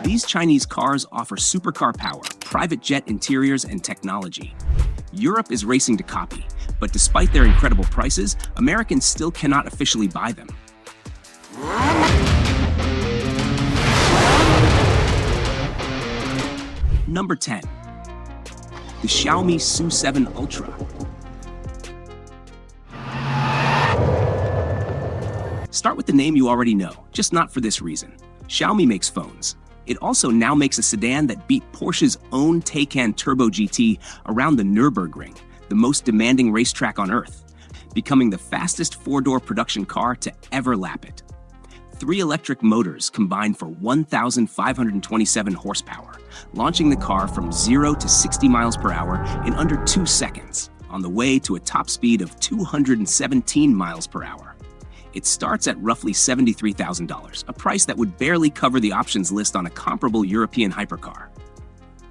These Chinese cars offer supercar power, private jet interiors, and technology. Europe is racing to copy, but despite their incredible prices, Americans still cannot officially buy them. Number 10. The Xiaomi SU7 Ultra. Start with the name you already know, just not for this reason. Xiaomi makes phones. It also now makes a sedan that beat Porsche's own Taycan Turbo GT around the Nürburgring, the most demanding racetrack on Earth, becoming the fastest four-door production car to ever lap it. 3 electric motors combine for 1,527 horsepower, launching the car from 0 to 60 miles per hour in under 2 seconds, on the way to a top speed of 217 miles per hour. It starts at roughly $73,000, a price that would barely cover the options list on a comparable European hypercar.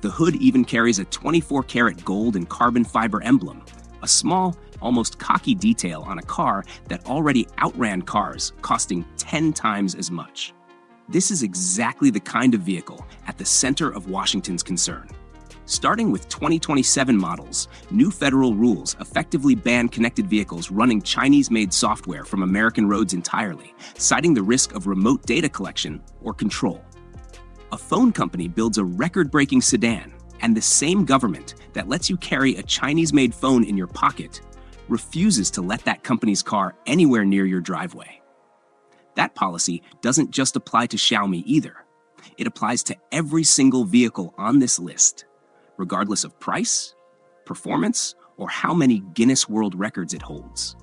The hood even carries a 24-karat gold and carbon fiber emblem, a small, almost cocky detail on a car that already outran cars, costing 10 times as much. This is exactly the kind of vehicle at the center of Washington's concern. Starting with 2027 models, new federal rules effectively ban connected vehicles running Chinese-made software from American roads entirely, citing the risk of remote data collection or control. A phone company builds a record-breaking sedan, and the same government that lets you carry a Chinese-made phone in your pocket refuses to let that company's car anywhere near your driveway. That policy doesn't just apply to Xiaomi either. It applies to every single vehicle on this list, regardless of price, performance, or how many Guinness World Records it holds.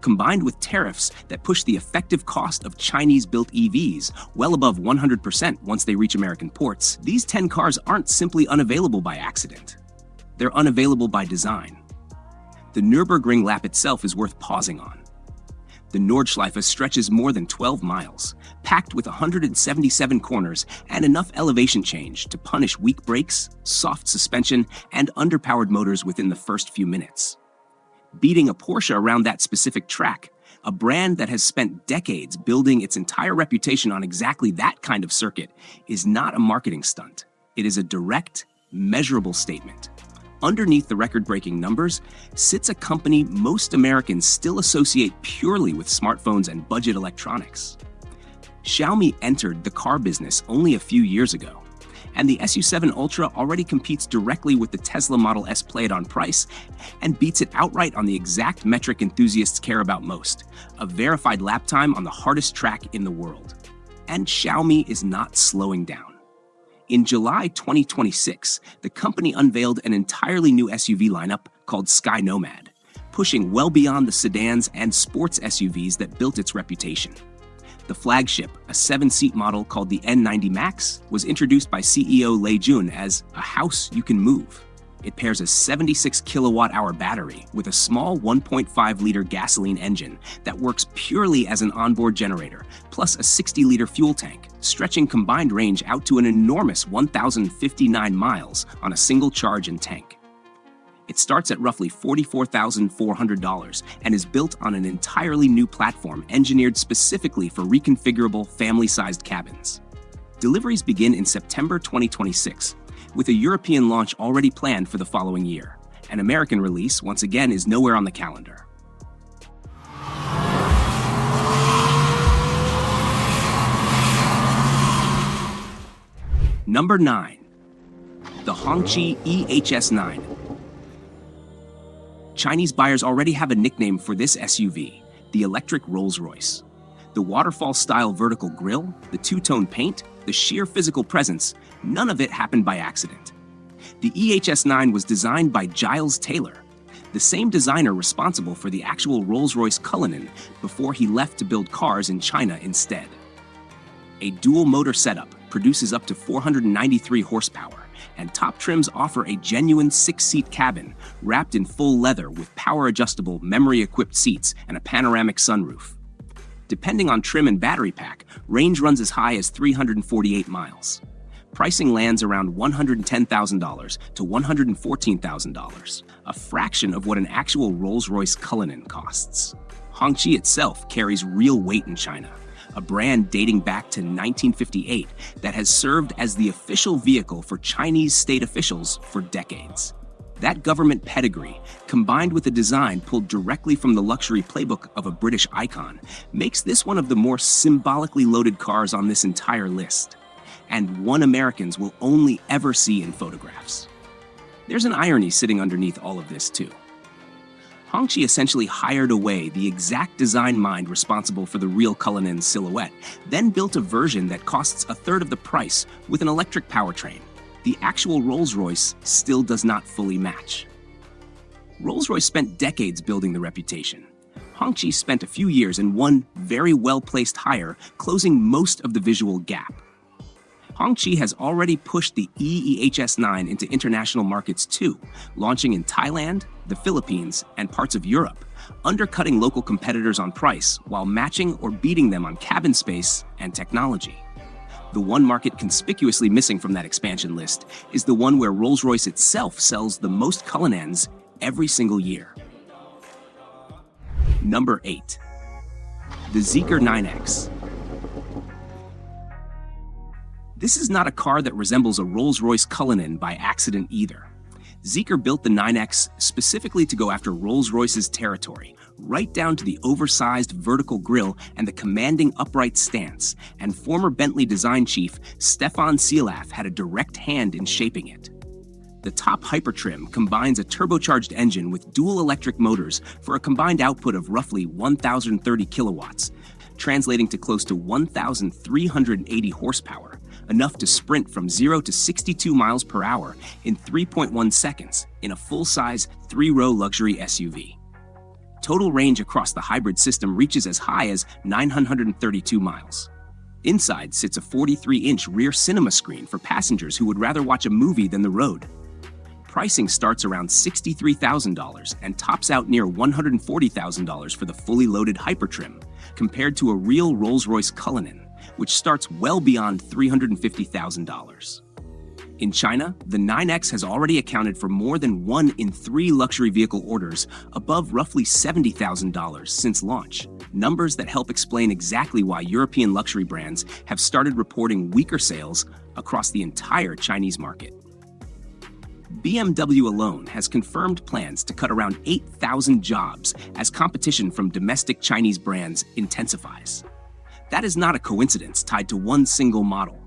Combined with tariffs that push the effective cost of Chinese-built EVs well above 100% once they reach American ports, these 10 cars aren't simply unavailable by accident. They're unavailable by design. The Nürburgring lap itself is worth pausing on. The Nordschleife stretches more than 12 miles, packed with 177 corners and enough elevation change to punish weak brakes, soft suspension, and underpowered motors within the first few minutes. Beating a Porsche around that specific track, a brand that has spent decades building its entire reputation on exactly that kind of circuit, is not a marketing stunt. It is a direct, measurable statement. Underneath the record-breaking numbers sits a company most Americans still associate purely with smartphones and budget electronics. Xiaomi entered the car business only a few years ago, and the SU7 Ultra already competes directly with the Tesla Model S Plaid on price and beats it outright on the exact metric enthusiasts care about most, a verified lap time on the hardest track in the world. And Xiaomi is not slowing down. In July 2026, the company unveiled an entirely new SUV lineup called Sky Nomad, pushing well beyond the sedans and sports SUVs that built its reputation. The flagship, a 7-seat model called the N90 Max, was introduced by CEO Lei Jun as a house you can move. It pairs a 76 kilowatt-hour battery with a small 1.5-liter gasoline engine that works purely as an onboard generator, plus a 60-liter fuel tank, stretching combined range out to an enormous 1,059 miles on a single charge and tank. It starts at roughly $44,400 and is built on an entirely new platform engineered specifically for reconfigurable family-sized cabins. Deliveries begin in September 2026, with a European launch already planned for the following year. An American release, once again, is nowhere on the calendar. Number 9. The Hongqi EHS9. Chinese buyers already have a nickname for this SUV, the electric Rolls-Royce. The waterfall-style vertical grille, the two-tone paint, the sheer physical presence, none of it happened by accident. The EHS9 was designed by Giles Taylor, the same designer responsible for the actual Rolls-Royce Cullinan before he left to build cars in China instead. A dual-motor setup produces up to 493 horsepower, and top trims offer a genuine 6-seat cabin wrapped in full leather with power-adjustable, memory-equipped seats and a panoramic sunroof. Depending on trim and battery pack, range runs as high as 348 miles. Pricing lands around $110,000 to $114,000, a fraction of what an actual Rolls-Royce Cullinan costs. Hongqi itself carries real weight in China, a brand dating back to 1958 that has served as the official vehicle for Chinese state officials for decades. That government pedigree, combined with a design pulled directly from the luxury playbook of a British icon, makes this one of the more symbolically loaded cars on this entire list, and one Americans will only ever see in photographs. There's an irony sitting underneath all of this, too. Hongqi essentially hired away the exact design mind responsible for the real Cullinan's silhouette, then built a version that costs a third of the price with an electric powertrain. The actual Rolls-Royce still does not fully match. Rolls-Royce spent decades building the reputation. Hongqi spent a few years in one very well-placed hire, closing most of the visual gap. Hongqi has already pushed the EEHS9 into international markets too, launching in Thailand, the Philippines, and parts of Europe, undercutting local competitors on price while matching or beating them on cabin space and technology. The one market conspicuously missing from that expansion list is the one where Rolls-Royce itself sells the most Cullinans every single year. Number 8. The Zeekr 9X. This is not a car that resembles a Rolls-Royce Cullinan by accident either. Zeekr built the 9X specifically to go after Rolls-Royce's territory, right down to the oversized vertical grille and the commanding upright stance, and former Bentley design chief Stefan Sielaff had a direct hand in shaping it. The top hypertrim combines a turbocharged engine with dual electric motors for a combined output of roughly 1,030 kilowatts, translating to close to 1,380 horsepower, enough to sprint from 0 to 62 miles per hour in 3.1 seconds in a full-size 3-row luxury SUV. Total range across the hybrid system reaches as high as 932 miles. Inside sits a 43-inch rear cinema screen for passengers who would rather watch a movie than the road. Pricing starts around $63,000 and tops out near $140,000 for the fully loaded hypertrim, compared to a real Rolls-Royce Cullinan, which starts well beyond $350,000. In China, the 9X has already accounted for more than 1 in 3 luxury vehicle orders, above roughly $70,000 since launch, numbers that help explain exactly why European luxury brands have started reporting weaker sales across the entire Chinese market. BMW alone has confirmed plans to cut around 8,000 jobs as competition from domestic Chinese brands intensifies. That is not a coincidence tied to one single model.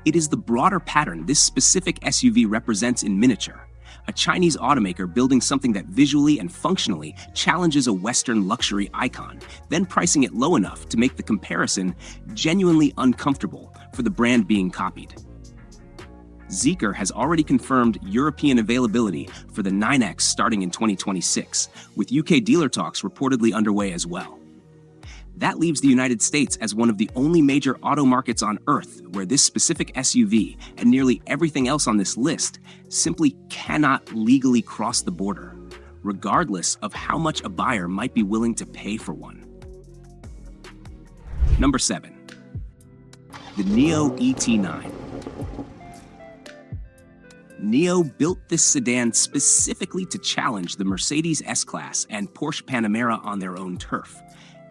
It is the broader pattern this specific SUV represents in miniature, a Chinese automaker building something that visually and functionally challenges a Western luxury icon, then pricing it low enough to make the comparison genuinely uncomfortable for the brand being copied. Zeekr has already confirmed European availability for the 9X starting in 2026, with UK dealer talks reportedly underway as well. That leaves the United States as one of the only major auto markets on Earth where this specific SUV and nearly everything else on this list simply cannot legally cross the border, regardless of how much a buyer might be willing to pay for one. Number 7. The NIO ET9. NIO built this sedan specifically to challenge the Mercedes S-Class and Porsche Panamera on their own turf,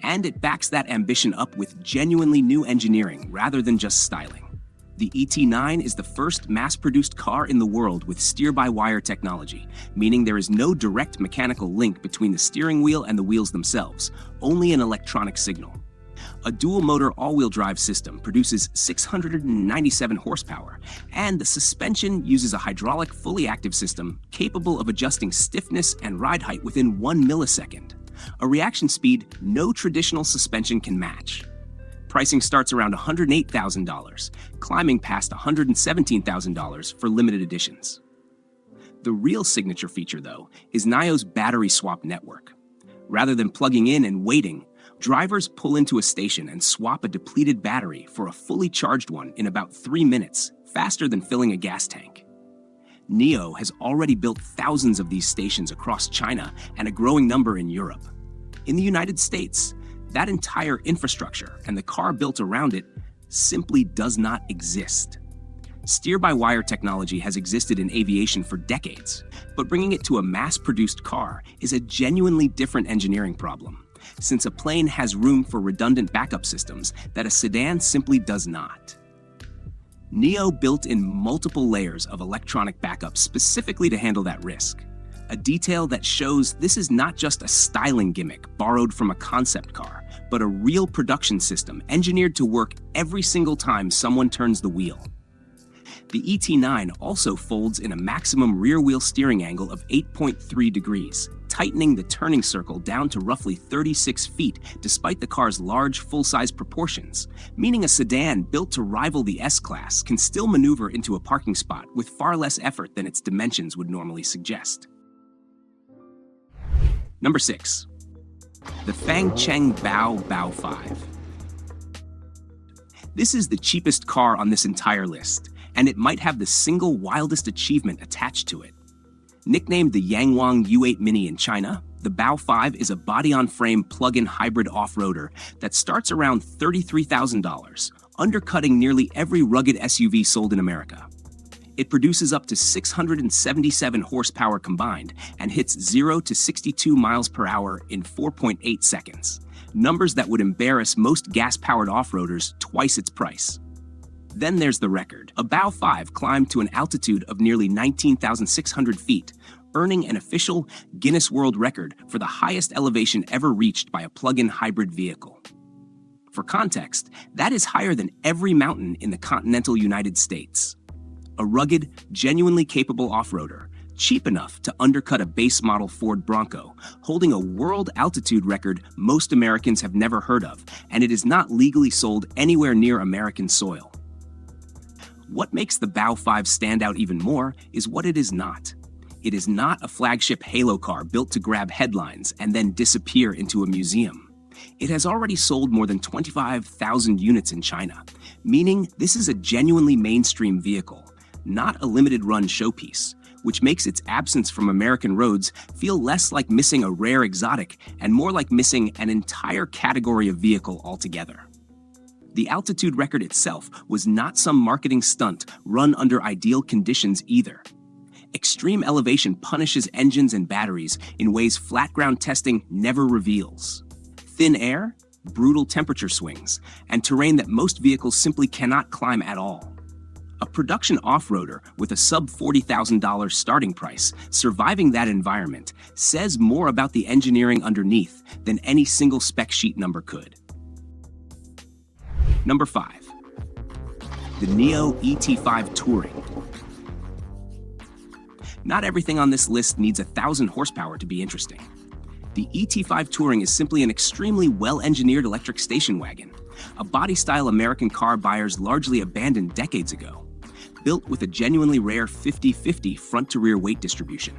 and it backs that ambition up with genuinely new engineering rather than just styling. The ET9 is the first mass-produced car in the world with steer-by-wire technology, meaning there is no direct mechanical link between the steering wheel and the wheels themselves, only an electronic signal. A dual-motor all-wheel drive system produces 697 horsepower, and the suspension uses a hydraulic fully active system capable of adjusting stiffness and ride height within 1 millisecond, a reaction speed no traditional suspension can match. Pricing starts around $108,000, climbing past $117,000 for limited editions. The real signature feature, though, is NIO's battery swap network. Rather than plugging in and waiting, drivers pull into a station and swap a depleted battery for a fully charged one in about 3 minutes, faster than filling a gas tank. NIO has already built thousands of these stations across China and a growing number in Europe. In the United States, that entire infrastructure and the car built around it simply does not exist. Steer-by-wire technology has existed in aviation for decades, but bringing it to a mass-produced car is a genuinely different engineering problem, since a plane has room for redundant backup systems that a sedan simply does not. Neo built in multiple layers of electronic backup specifically to handle that risk, a detail that shows this is not just a styling gimmick borrowed from a concept car, but a real production system engineered to work every single time someone turns the wheel. The ET9 also folds in a maximum rear-wheel steering angle of 8.3 degrees, tightening the turning circle down to roughly 36 feet despite the car's large, full-size proportions, meaning a sedan built to rival the S-Class can still maneuver into a parking spot with far less effort than its dimensions would normally suggest. Number 6. The Fangcheng Bao 5. This is the cheapest car on this entire list, and it might have the single wildest achievement attached to it. Nicknamed the Yangwang U8 Mini in China, the Bao 5 is a body-on-frame plug-in hybrid off-roader that starts around $33,000, undercutting nearly every rugged SUV sold in America. It produces up to 677 horsepower combined and hits 0 to 62 miles per hour in 4.8 seconds, numbers that would embarrass most gas-powered off-roaders twice its price. Then there's the record. A Bao 5 climbed to an altitude of nearly 19,600 feet, earning an official Guinness World Record for the highest elevation ever reached by a plug-in hybrid vehicle. For context, that is higher than every mountain in the continental United States. A rugged, genuinely capable off-roader, cheap enough to undercut a base model Ford Bronco, holding a world altitude record most Americans have never heard of, and it is not legally sold anywhere near American soil. What makes the Bao 5 stand out even more is what it is not. It is not a flagship halo car built to grab headlines and then disappear into a museum. It has already sold more than 25,000 units in China, meaning this is a genuinely mainstream vehicle, not a limited-run showpiece, which makes its absence from American roads feel less like missing a rare exotic and more like missing an entire category of vehicle altogether. The altitude record itself was not some marketing stunt run under ideal conditions either. Extreme elevation punishes engines and batteries in ways flat ground testing never reveals. Thin air, brutal temperature swings, and terrain that most vehicles simply cannot climb at all. A production off-roader with a sub-$40,000 starting price surviving that environment says more about the engineering underneath than any single spec sheet number could. Number 5. The Neo ET5 Touring. Not everything on this list needs 1,000 horsepower to be interesting. The ET5 Touring is simply an extremely well-engineered electric station wagon, a body-style American car buyers largely abandoned decades ago, built with a genuinely rare 50-50 front-to-rear weight distribution.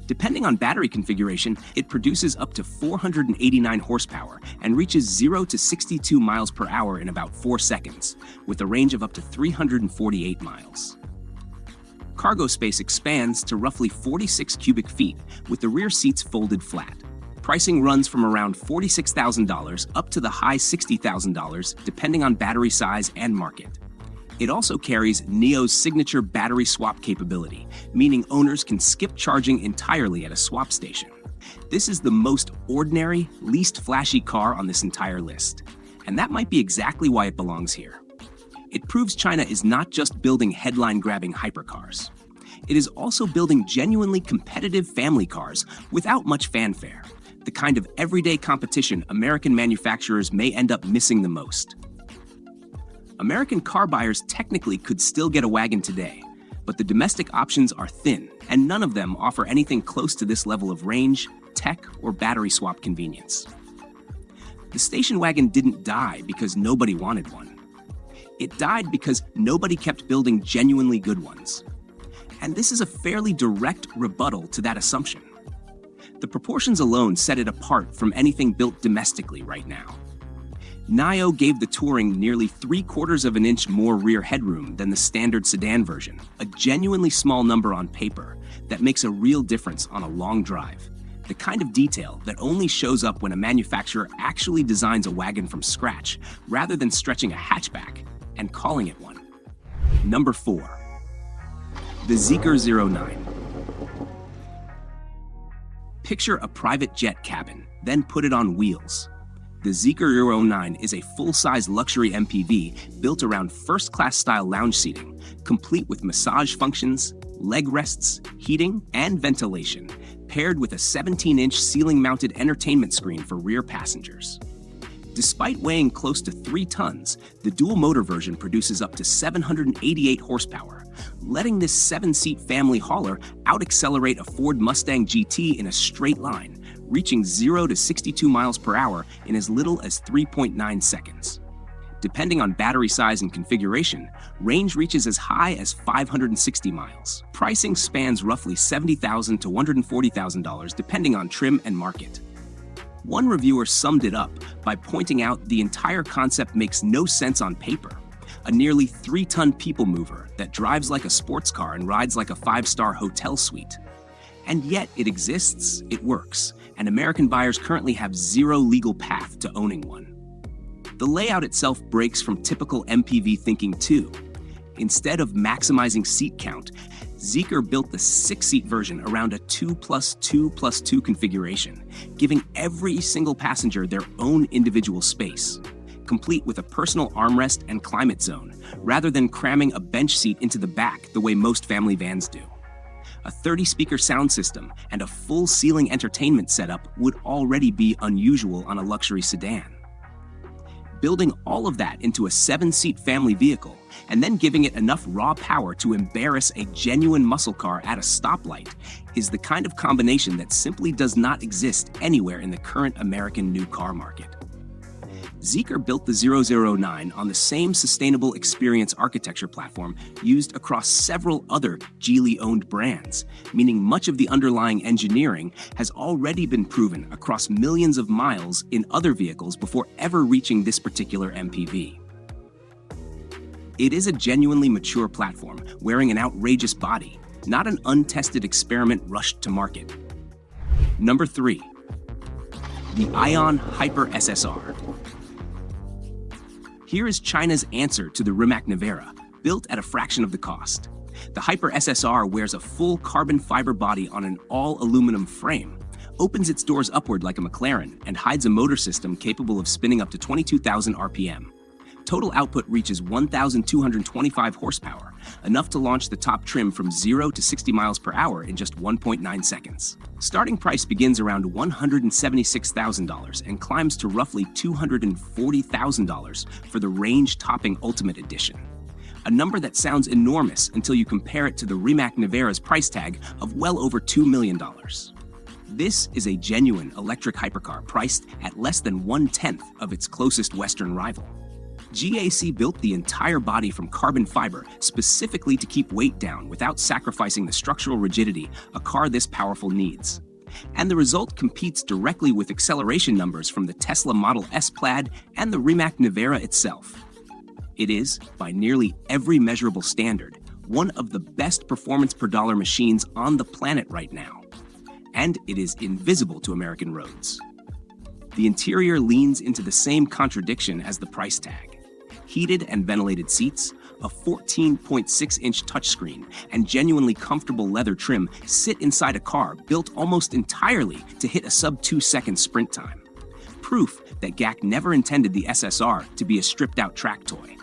Depending on battery configuration, it produces up to 489 horsepower and reaches 0 to 62 miles per hour in about 4 seconds, with a range of up to 348 miles. Cargo space expands to roughly 46 cubic feet, with the rear seats folded flat. Pricing runs from around $46,000 up to the high $60,000, depending on battery size and market. It also carries Neo's signature battery swap capability, meaning owners can skip charging entirely at a swap station. This is the most ordinary, least flashy car on this entire list, and that might be exactly why it belongs here. It proves China is not just building headline-grabbing hypercars. It is also building genuinely competitive family cars without much fanfare, the kind of everyday competition American manufacturers may end up missing the most. American car buyers technically could still get a wagon today, but the domestic options are thin, and none of them offer anything close to this level of range, tech, or battery swap convenience. The station wagon didn't die because nobody wanted one. It died because nobody kept building genuinely good ones. And this is a fairly direct rebuttal to that assumption. The proportions alone set it apart from anything built domestically right now. Nio gave the Touring nearly 3/4 of an inch more rear headroom than the standard sedan version, a genuinely small number on paper that makes a real difference on a long drive, the kind of detail that only shows up when a manufacturer actually designs a wagon from scratch rather than stretching a hatchback and calling it one. Number 4. The Zeekr 09. Picture a private jet cabin, then put it on wheels. The Zeekr Euro 9 is a full-size luxury MPV built around first-class style lounge seating, complete with massage functions, leg rests, heating, and ventilation, paired with a 17-inch ceiling-mounted entertainment screen for rear passengers. Despite weighing close to 3 tons, the dual-motor version produces up to 788 horsepower, letting this 7-seat family hauler out-accelerate a Ford Mustang GT in a straight line, reaching 0 to 62 miles per hour in as little as 3.9 seconds. Depending on battery size and configuration, range reaches as high as 560 miles. Pricing spans roughly $70,000 to $140,000 depending on trim and market. One reviewer summed it up by pointing out the entire concept makes no sense on paper. A nearly 3-ton people mover that drives like a sports car and rides like a 5-star hotel suite. And yet it exists, it works, and American buyers currently have zero legal path to owning one. The layout itself breaks from typical MPV thinking too. Instead of maximizing seat count, Zeekr built the 6-seat version around a 2+2+2 configuration, giving every single passenger their own individual space, complete with a personal armrest and climate zone, rather than cramming a bench seat into the back the way most family vans do. A 30-speaker sound system and a full ceiling entertainment setup would already be unusual on a luxury sedan. Building all of that into a 7-seat family vehicle and then giving it enough raw power to embarrass a genuine muscle car at a stoplight is the kind of combination that simply does not exist anywhere in the current American new car market. Zeekr built the 009 on the same sustainable experience architecture platform used across several other Geely-owned brands, meaning much of the underlying engineering has already been proven across millions of miles in other vehicles before ever reaching this particular MPV. It is a genuinely mature platform wearing an outrageous body, not an untested experiment rushed to market. Number 3. The Ion Hyper SSR. Here is China's answer to the Rimac Nevera, built at a fraction of the cost. The Hyper SSR wears a full carbon fiber body on an all-aluminum frame, opens its doors upward like a McLaren, and hides a motor system capable of spinning up to 22,000 RPM. Total output reaches 1,225 horsepower, enough to launch the top trim from 0 to 60 miles per hour in just 1.9 seconds. Starting price begins around $176,000 and climbs to roughly $240,000 for the range-topping Ultimate Edition. A number that sounds enormous until you compare it to the Rimac Nevera's price tag of well over $2 million. This is a genuine electric hypercar priced at less than 1/10 of its closest Western rival. GAC built the entire body from carbon fiber specifically to keep weight down without sacrificing the structural rigidity a car this powerful needs. And the result competes directly with acceleration numbers from the Tesla Model S Plaid and the Rimac Nevera itself. It is, by nearly every measurable standard, one of the best performance per dollar machines on the planet right now. And it is invisible to American roads. The interior leans into the same contradiction as the price tag. Heated and ventilated seats, a 14.6-inch touchscreen, and genuinely comfortable leather trim sit inside a car built almost entirely to hit a sub-2-second sprint time. Proof that GAC never intended the SSR to be a stripped-out track toy.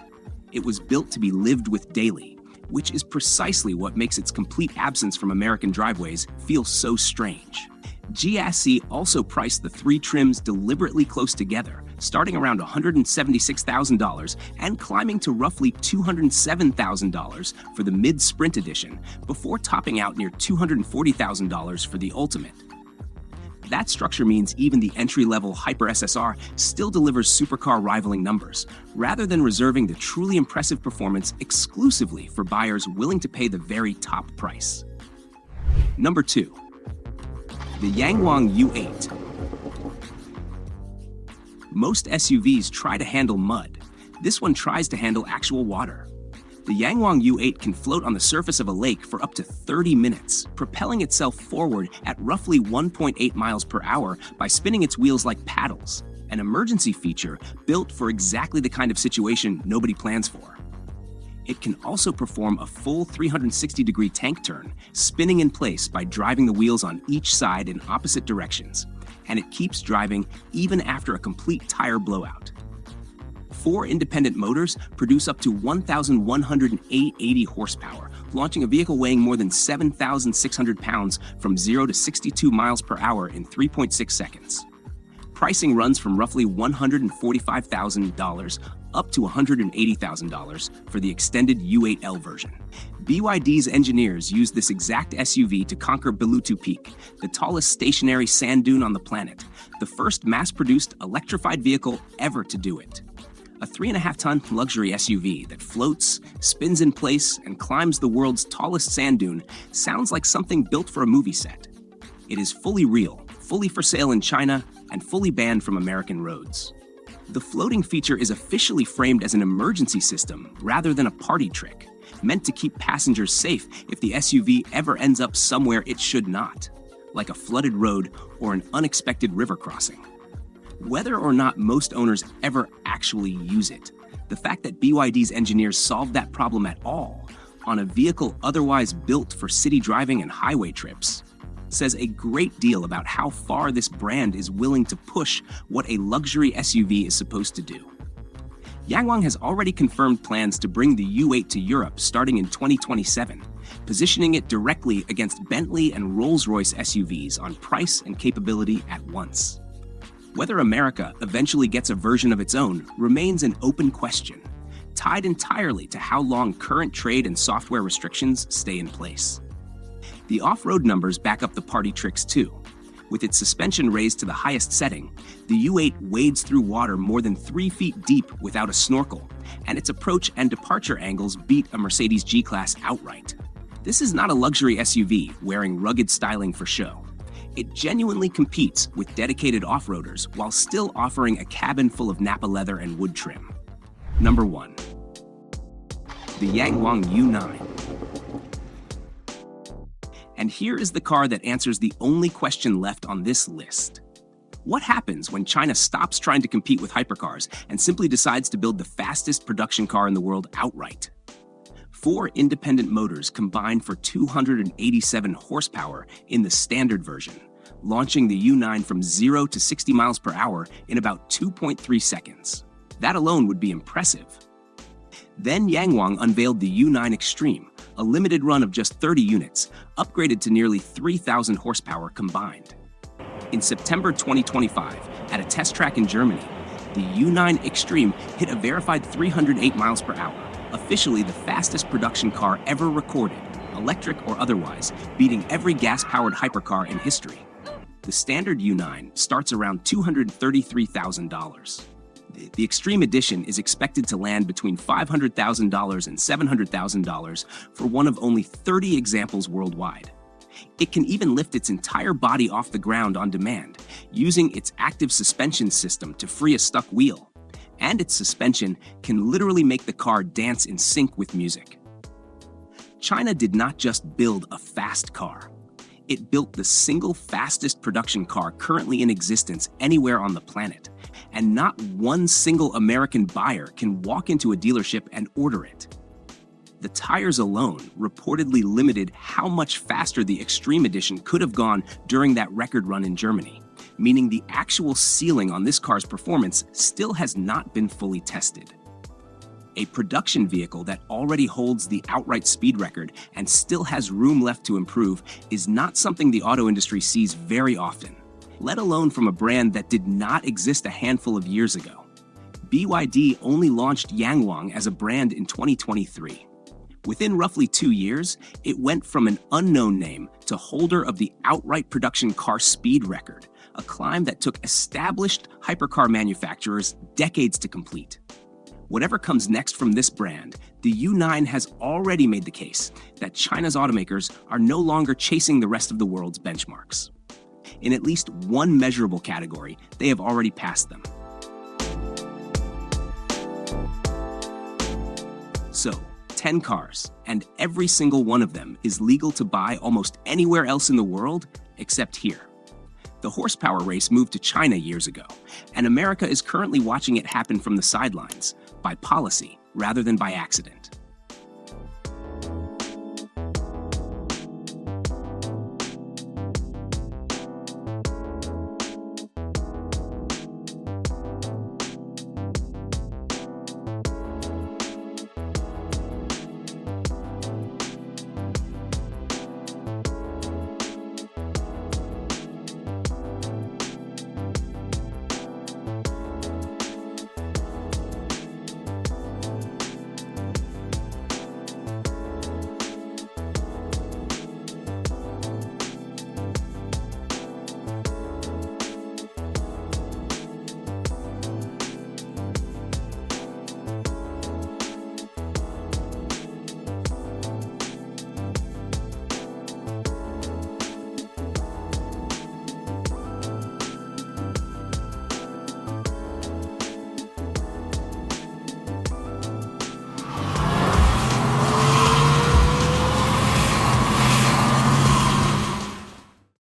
It was built to be lived with daily, which is precisely what makes its complete absence from American driveways feel so strange. GAC also priced the 3 trims deliberately close together, starting around $176,000 and climbing to roughly $207,000 for the mid-sprint edition, before topping out near $240,000 for the Ultimate. That structure means even the entry-level Hyper SSR still delivers supercar rivaling numbers, rather than reserving the truly impressive performance exclusively for buyers willing to pay the very top price. Number 2. The Yangwang U8. Most SUVs try to handle mud. This one tries to handle actual water. The Yangwang U8 can float on the surface of a lake for up to 30 minutes, propelling itself forward at roughly 1.8 miles per hour by spinning its wheels like paddles, an emergency feature built for exactly the kind of situation nobody plans for. It can also perform a full 360-degree tank turn, spinning in place by driving the wheels on each side in opposite directions, and it keeps driving even after a complete tire blowout. 4 independent motors produce up to 1,180 horsepower, launching a vehicle weighing more than 7,600 pounds from 0 to 62 miles per hour in 3.6 seconds. Pricing runs from roughly $145,000 up to $180,000 for the extended U8L version. BYD's engineers used this exact SUV to conquer Balutu Peak, the tallest stationary sand dune on the planet, the first mass-produced electrified vehicle ever to do it. A 3.5-ton luxury SUV that floats, spins in place, and climbs the world's tallest sand dune sounds like something built for a movie set. It is fully real, fully for sale in China, and fully banned from American roads. The floating feature is officially framed as an emergency system rather than a party trick, meant to keep passengers safe if the SUV ever ends up somewhere it should not, like a flooded road or an unexpected river crossing. Whether or not most owners ever actually use it, the fact that BYD's engineers solved that problem at all on a vehicle otherwise built for city driving and highway trips says a great deal about how far this brand is willing to push what a luxury SUV is supposed to do. Yangwang has already confirmed plans to bring the U8 to Europe starting in 2027, positioning it directly against Bentley and Rolls-Royce SUVs on price and capability at once. Whether America eventually gets a version of its own remains an open question, tied entirely to how long current trade and software restrictions stay in place. The off-road numbers back up the party tricks too. With its suspension raised to the highest setting, the U8 wades through water more than 3 feet deep without a snorkel, and its approach and departure angles beat a Mercedes G-Class outright. This is not a luxury SUV wearing rugged styling for show. It genuinely competes with dedicated off-roaders while still offering a cabin full of Nappa leather and wood trim. Number 1. The Yangwang U9. And here is the car that answers the only question left on this list. What happens when China stops trying to compete with hypercars and simply decides to build the fastest production car in the world outright? 4 independent motors combine for 287 horsepower in the standard version, launching the U9 from 0 to 60 miles per hour in about 2.3 seconds. That alone would be impressive. Then Yangwang unveiled the U9 Extreme, a limited run of just 30 units, upgraded to nearly 3,000 horsepower combined. In September 2025, at a test track in Germany, the U9 Extreme hit a verified 308 miles per hour, officially the fastest production car ever recorded, electric or otherwise, beating every gas-powered hypercar in history. The standard U9 starts around $233,000. The Extreme Edition is expected to land between $500,000 and $700,000 for one of only 30 examples worldwide. It can even lift its entire body off the ground on demand, using its active suspension system to free a stuck wheel. And its suspension can literally make the car dance in sync with music. China did not just build a fast car. It built the single fastest production car currently in existence anywhere on the planet. And not one single American buyer can walk into a dealership and order it. The tires alone reportedly limited how much faster the Extreme Edition could have gone during that record run in Germany, meaning the actual ceiling on this car's performance still has not been fully tested. A production vehicle that already holds the outright speed record and still has room left to improve is not something the auto industry sees very often, let alone from a brand that did not exist a handful of years ago. BYD only launched Yangwang as a brand in 2023. Within roughly 2 years, it went from an unknown name to holder of the outright production car speed record, a climb that took established hypercar manufacturers decades to complete. Whatever comes next from this brand, the U9 has already made the case that China's automakers are no longer chasing the rest of the world's benchmarks. In at least one measurable category, they have already passed them. So, 10 cars, and every single one of them is legal to buy almost anywhere else in the world except here. The horsepower race moved to China years ago, and America is currently watching it happen from the sidelines, by policy rather than by accident.